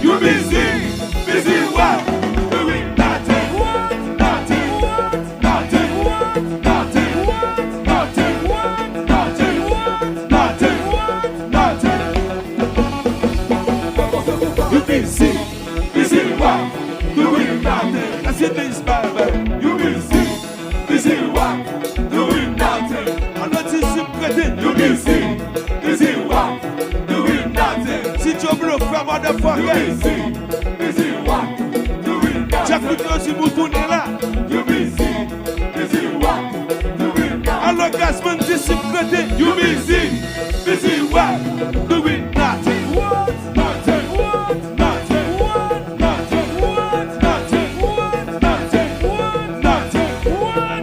You busy, busy what? Doing nothing, nothing, nothing, nothing, nothing, nothing, nothing, nothing. You busy, busy what? Doing nothing. I see this baby. You busy, busy what? Doing nothing. I'm not secret. You busy, busy what? Doing nothing. Si tu veux le faire, motherfucker. Busy what? Doing nothing. Chaque vidéo, si vous tournez là. You busy what? Doing nothing. Alors, Gasman, dis si vous côté. You busy what? Doing nothing. Nothing. Nothing. Nothing. Nothing. Nothing. Nothing.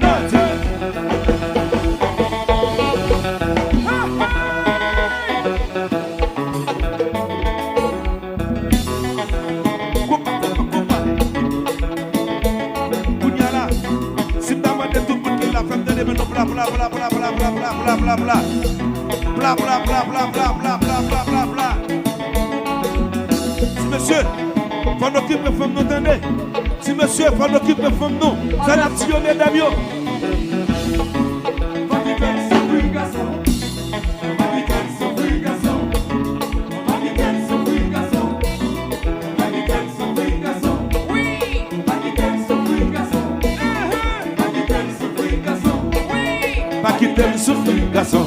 Nothing. Bla bla bla bla bla bla bla bla bla bla bla bla bla bla bla bla bla bla bla bla. Si monsieur, faut nous occuper femme nous entendez. Si monsieur, faut nous occuper femme nous, ça n'a tionné d'avion. Pas qui t'aime souffrir, garçon. Pas qui t'aime souffrir, garçon. Pas qui t'aime souffrir, garçon.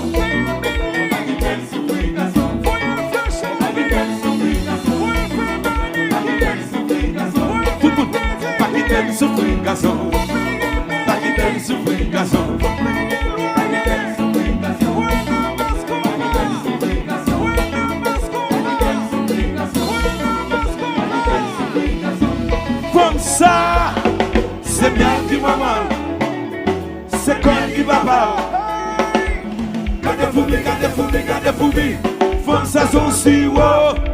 Tout le monde. Pas qui t'aime souffrir, garçon. Pas qui t'aime souffrir, garçon. Comme ça, c'est bien qui maman. C'est quand qui va pas. Gardez-vous, gardez-vous, gardez-vous. Femme ça son si haut.